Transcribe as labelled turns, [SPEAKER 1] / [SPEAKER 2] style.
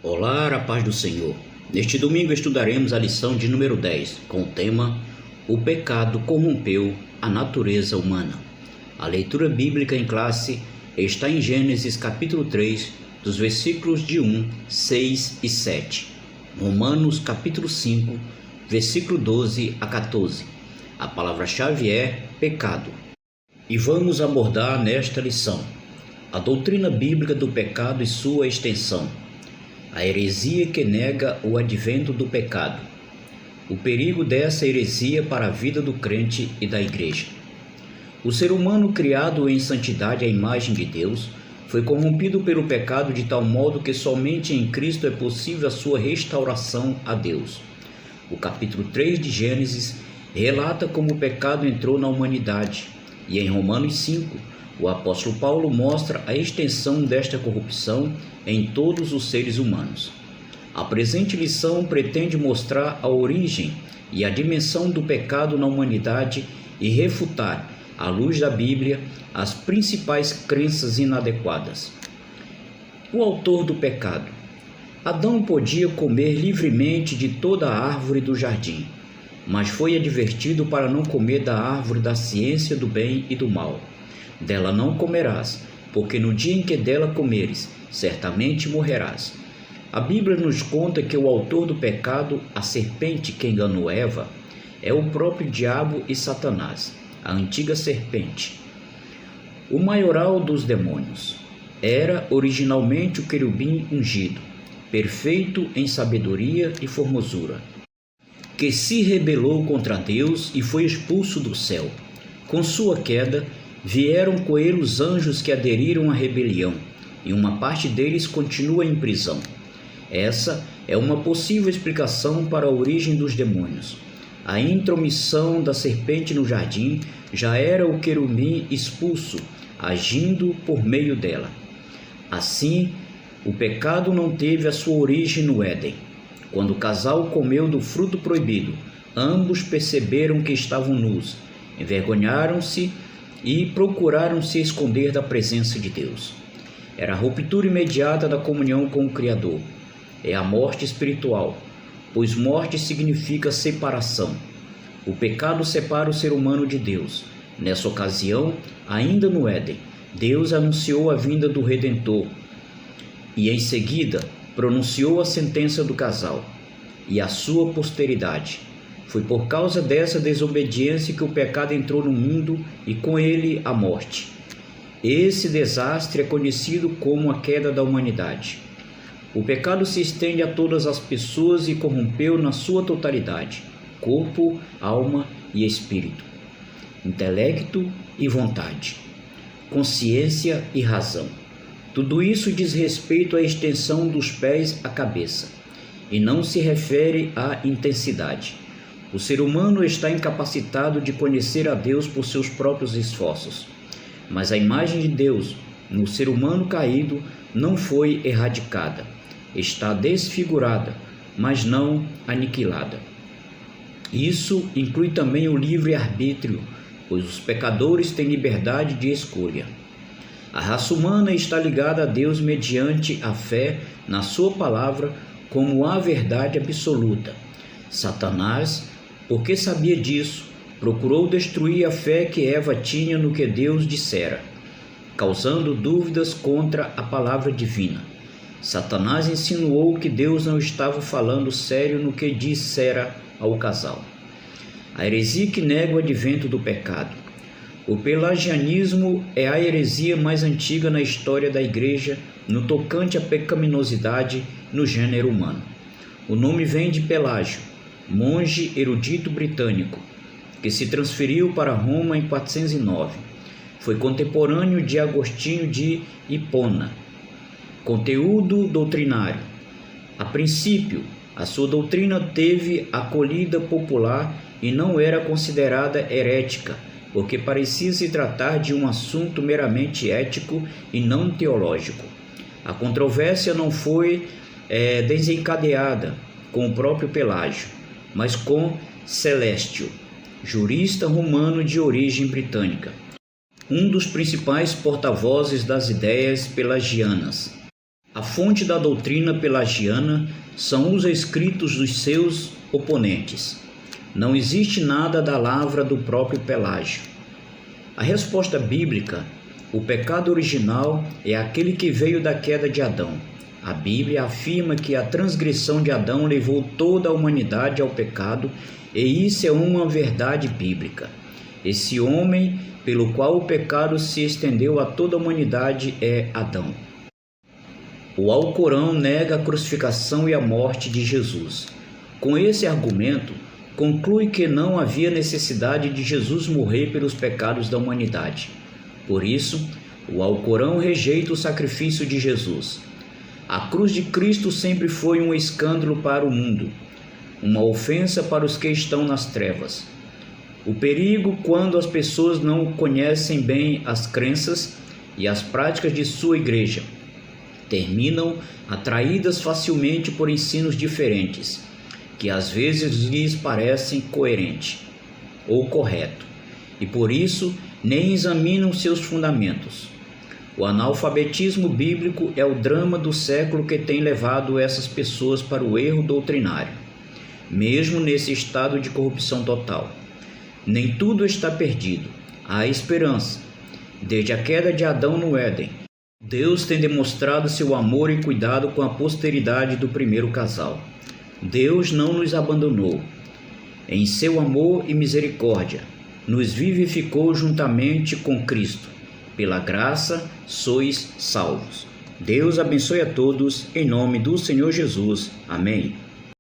[SPEAKER 1] Olá, a paz do Senhor. Neste domingo estudaremos a lição de número 10, com o tema O pecado corrompeu a natureza humana. A leitura bíblica em classe está em Gênesis capítulo 3, dos versículos de 1, 6 e 7. Romanos capítulo 5, versículo 12 a 14. A palavra-chave é pecado. E vamos abordar nesta lição a doutrina bíblica do pecado e sua extensão. A heresia que nega o advento do pecado. O perigo dessa heresia para a vida do crente e da igreja. O ser humano, criado em santidade à imagem de Deus, foi corrompido pelo pecado de tal modo que somente em Cristo é possível a sua restauração a Deus. O capítulo 3 de Gênesis relata como o pecado entrou na humanidade, e em Romanos 5, o apóstolo Paulo mostra a extensão desta corrupção em todos os seres humanos. A presente lição pretende mostrar a origem e a dimensão do pecado na humanidade e refutar, à luz da Bíblia, as principais crenças inadequadas. O autor do pecado. Adão podia comer livremente de toda a árvore do jardim, mas foi advertido para não comer da árvore da ciência do bem e do mal. Dela não comerás, porque no dia em que dela comeres, certamente morrerás. A Bíblia nos conta que o autor do pecado, a serpente que enganou Eva, é o próprio diabo e Satanás, a antiga serpente. O maioral dos demônios era originalmente o querubim ungido, perfeito em sabedoria e formosura, que se rebelou contra Deus e foi expulso do céu. Com sua queda, vieram com ele os anjos que aderiram à rebelião, e uma parte deles continua em prisão. Essa é uma possível explicação para a origem dos demônios. A intromissão da serpente no jardim já era o querubim expulso, agindo por meio dela. Assim, o pecado não teve a sua origem no Éden. Quando o casal comeu do fruto proibido, ambos perceberam que estavam nus, envergonharam-se e procuraram se esconder da presença de Deus. Era a ruptura imediata da comunhão com o Criador. É a morte espiritual, pois morte significa separação. O pecado separa o ser humano de Deus. Nessa ocasião, ainda no Éden, Deus anunciou a vinda do Redentor e, em seguida, pronunciou a sentença do casal e a sua posteridade. Foi por causa dessa desobediência que o pecado entrou no mundo e com ele a morte. Esse desastre é conhecido como a queda da humanidade. O pecado se estende a todas as pessoas e corrompeu na sua totalidade, corpo, alma e espírito, intelecto e vontade, consciência e razão. Tudo isso diz respeito à extensão dos pés à cabeça e não se refere à intensidade. O ser humano está incapacitado de conhecer a Deus por seus próprios esforços, mas a imagem de Deus no ser humano caído não foi erradicada. Está desfigurada, mas não aniquilada. Isso inclui também o livre-arbítrio, pois os pecadores têm liberdade de escolha. A raça humana está ligada a Deus mediante a fé na sua palavra como a verdade absoluta. Satanás, porque sabia disso, procurou destruir a fé que Eva tinha no que Deus dissera, causando dúvidas contra a palavra divina. Satanás insinuou que Deus não estava falando sério no que dissera ao casal. A heresia que nega o advento do pecado. O pelagianismo é a heresia mais antiga na história da igreja no tocante à pecaminosidade no gênero humano. O nome vem de Pelágio, monge erudito britânico, que se transferiu para Roma em 409. Foi contemporâneo de Agostinho de Hipona. Conteúdo doutrinário. A princípio, a sua doutrina teve acolhida popular e não era considerada herética, porque parecia se tratar de um assunto meramente ético e não teológico. A controvérsia não foi desencadeada com o próprio Pelágio, mas com Celestio, jurista romano de origem britânica, um dos principais porta-vozes das ideias pelagianas. A fonte da doutrina pelagiana são os escritos dos seus oponentes. Não existe nada da lavra do próprio Pelágio. A resposta bíblica: o pecado original é aquele que veio da queda de Adão. A Bíblia afirma que a transgressão de Adão levou toda a humanidade ao pecado, e isso é uma verdade bíblica. Esse homem pelo qual o pecado se estendeu a toda a humanidade é Adão. O Alcorão nega a crucificação e a morte de Jesus. Com esse argumento, conclui que não havia necessidade de Jesus morrer pelos pecados da humanidade. Por isso, o Alcorão rejeita o sacrifício de Jesus. A cruz de Cristo sempre foi um escândalo para o mundo, uma ofensa para os que estão nas trevas. O perigo quando as pessoas não conhecem bem as crenças e as práticas de sua igreja. Terminam atraídas facilmente por ensinos diferentes, que às vezes lhes parecem coerente ou correto, e por isso nem examinam seus fundamentos. O analfabetismo bíblico é o drama do século que tem levado essas pessoas para o erro doutrinário, mesmo nesse estado de corrupção total. Nem tudo está perdido, há esperança. Desde a queda de Adão no Éden, Deus tem demonstrado seu amor e cuidado com a posteridade do primeiro casal. Deus não nos abandonou. Em seu amor e misericórdia, nos vivificou juntamente com Cristo. Pela graça, sois salvos. Deus abençoe a todos, em nome do Senhor Jesus. Amém.